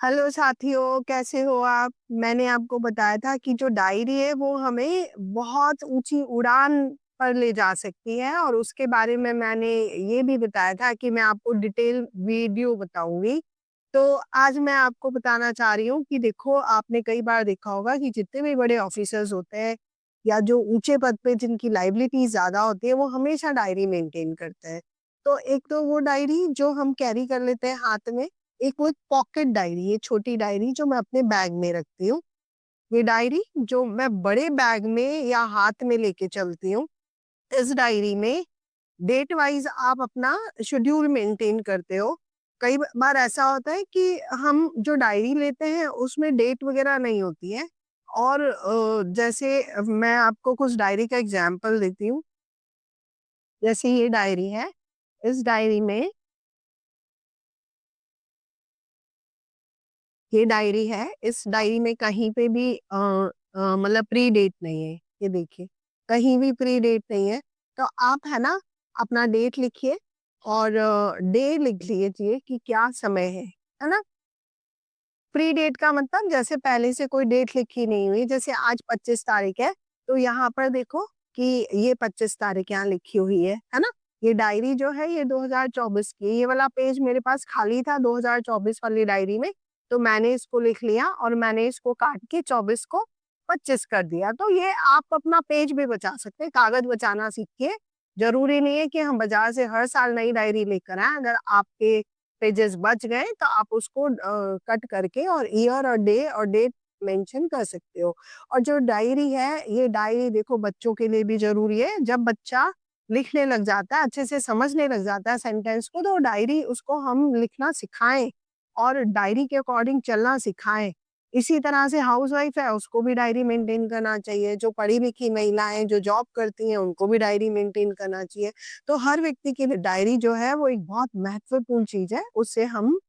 Hello साथियों, कैसे हो आप? मैंने आपको बताया था कि जो डायरी है वो हमें बहुत ऊंची उड़ान पर ले जा सकती है और उसके बारे में मैंने ये भी बताया था कि मैं आपको डिटेल वीडियो बताऊंगी। तो आज मैं आपको बताना चाह रही हूँ कि देखो, आपने कई बार देखा होगा कि जितने भी बड़े ऑफिसर्स होते हैं या जो ऊंचे पद पे जिनकी लाइबिलिटी ज्यादा होती है वो हमेशा डायरी मेंटेन करते हैं। तो एक तो वो डायरी जो हम कैरी कर लेते हैं हाथ में, एक वो पॉकेट डायरी, ये छोटी डायरी जो मैं अपने बैग में रखती हूँ। ये डायरी जो मैं बड़े बैग में या हाथ में लेके चलती हूँ, इस डायरी में डेट वाइज आप अपना शेड्यूल मेंटेन करते हो। कई बार ऐसा होता है कि हम जो डायरी लेते हैं उसमें डेट वगैरह नहीं होती है। और जैसे मैं आपको कुछ डायरी का एग्जांपल देती हूँ। जैसे ये डायरी है, इस डायरी में ये डायरी है, इस डायरी में कहीं पे भी मतलब प्री डेट नहीं है। ये देखिए, कहीं भी प्री डेट नहीं है। तो आप है ना, अपना डेट लिखिए और डे लिख लीजिए कि क्या समय है ना। प्री डेट का मतलब जैसे पहले से कोई डेट लिखी नहीं हुई, जैसे आज 25 तारीख है तो यहाँ पर देखो कि ये 25 तारीख यहाँ लिखी हुई है ना। ये डायरी जो है ये 2024 की, ये वाला पेज मेरे पास खाली था 2024 वाली डायरी में। तो मैंने इसको लिख लिया और मैंने इसको काट के 24 को 25 कर दिया। तो ये आप अपना पेज भी बचा सकते हैं, कागज बचाना सीखिए। जरूरी नहीं है कि हम बाजार से हर साल नई डायरी लेकर आए। अगर आपके पेजेस बच गए तो आप उसको कट करके और ईयर और डे और डेट मेंशन कर सकते हो। और जो डायरी है, ये डायरी देखो बच्चों के लिए भी जरूरी है। जब बच्चा लिखने लग जाता है, अच्छे से समझने लग जाता है सेंटेंस को, तो डायरी उसको हम लिखना सिखाएं और डायरी के अकॉर्डिंग चलना सिखाएं। इसी तरह से हाउसवाइफ है, उसको भी डायरी मेंटेन करना चाहिए। जो पढ़ी लिखी महिलाएं जो जॉब करती हैं उनको भी डायरी मेंटेन करना चाहिए। तो हर व्यक्ति के लिए डायरी जो है वो एक बहुत महत्वपूर्ण चीज है। उससे हम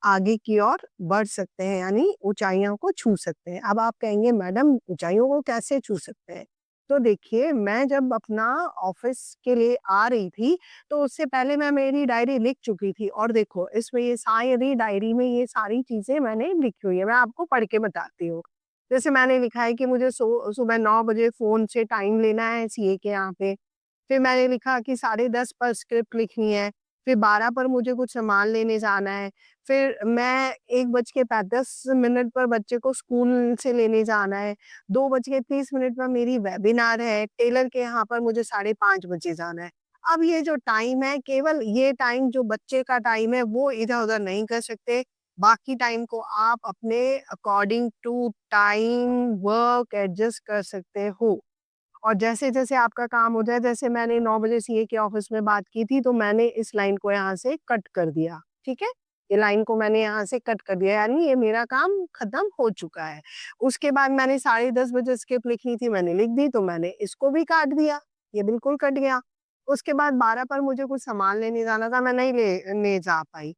आगे की ओर बढ़ सकते हैं, यानी ऊंचाइयों को छू सकते हैं। अब आप कहेंगे मैडम ऊंचाइयों को कैसे छू सकते हैं? तो देखिए, मैं जब अपना ऑफिस के लिए आ रही थी तो उससे पहले मैं मेरी डायरी लिख चुकी थी और देखो इसमें ये सारी डायरी में ये सारी चीजें मैंने लिखी हुई है। मैं आपको पढ़ के बताती हूँ। जैसे मैंने लिखा है कि मुझे सुबह 9 बजे फोन से टाइम लेना है सीए के यहाँ पे। फिर मैंने लिखा कि 10:30 पर स्क्रिप्ट लिखनी है। फिर 12 पर मुझे कुछ सामान लेने जाना है। फिर मैं 1:35 पर बच्चे को स्कूल से लेने जाना है। 2:30 पर मेरी वेबिनार है। टेलर के यहाँ पर मुझे 5:30 जाना है। अब ये जो टाइम है, केवल ये टाइम जो बच्चे का टाइम है वो इधर-उधर नहीं कर सकते। बाकी टाइम को आप अपने according to time work adjust कर सकते हो। और जैसे-जैसे आपका काम हो जाए, जैसे मैंने 9 बजे सीए के ऑफिस में बात की थी, तो मैंने इस लाइन को यहाँ से कट कर दिया, ठीक है? ये लाइन को मैंने यहाँ से कट कर दिया, यानी ये मेरा काम खत्म हो चुका है। उसके बाद मैंने 10:30 बजे स्क्रिप्ट लिखनी थी, मैंने लिख दी, तो मैंने इसको भी काट दिया, ये बिल्कुल कट गया। उसके बाद 12 पर मुझे कुछ सामान लेने जाना था, मैं नहीं लेने जा पाई।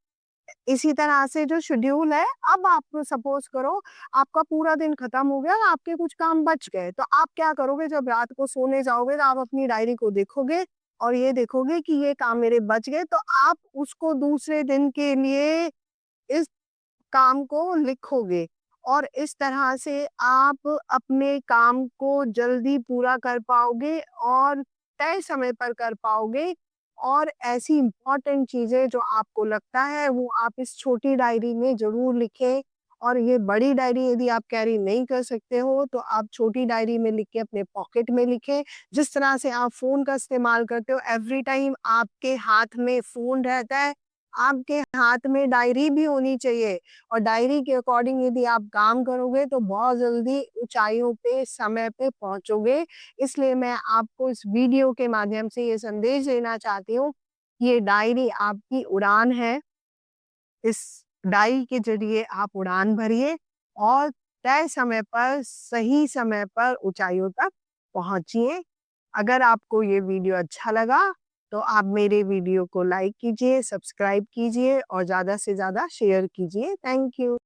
इसी तरह से जो शेड्यूल है, अब आप सपोज करो आपका पूरा दिन खत्म हो गया, आपके कुछ काम बच गए, तो आप क्या करोगे? जब रात को सोने जाओगे तो आप अपनी डायरी को देखोगे और ये देखोगे कि ये काम मेरे बच गए, तो आप उसको दूसरे दिन के लिए इस काम को लिखोगे और इस तरह से आप अपने काम को जल्दी पूरा कर पाओगे और तय समय पर कर पाओगे। और ऐसी इम्पोर्टेंट चीजें जो आपको लगता है वो आप इस छोटी डायरी में जरूर लिखें। और ये बड़ी डायरी यदि आप कैरी नहीं कर सकते हो तो आप छोटी डायरी में लिख के अपने पॉकेट में लिखें। जिस तरह से आप फोन का इस्तेमाल करते हो, एवरी टाइम आपके हाथ में फोन रहता है, आपके हाथ में डायरी भी होनी चाहिए। और डायरी के अकॉर्डिंग यदि आप काम करोगे तो बहुत जल्दी ऊंचाइयों पे समय पे पहुंचोगे। इसलिए मैं आपको इस वीडियो के माध्यम से ये संदेश देना चाहती हूँ, ये डायरी आपकी उड़ान है। इस डायरी के जरिए आप उड़ान भरिए और तय समय पर, सही समय पर ऊंचाइयों तक पहुंचिए। अगर आपको ये वीडियो अच्छा लगा तो आप मेरे वीडियो को लाइक कीजिए, सब्सक्राइब कीजिए और ज़्यादा से ज़्यादा शेयर कीजिए। Thank you.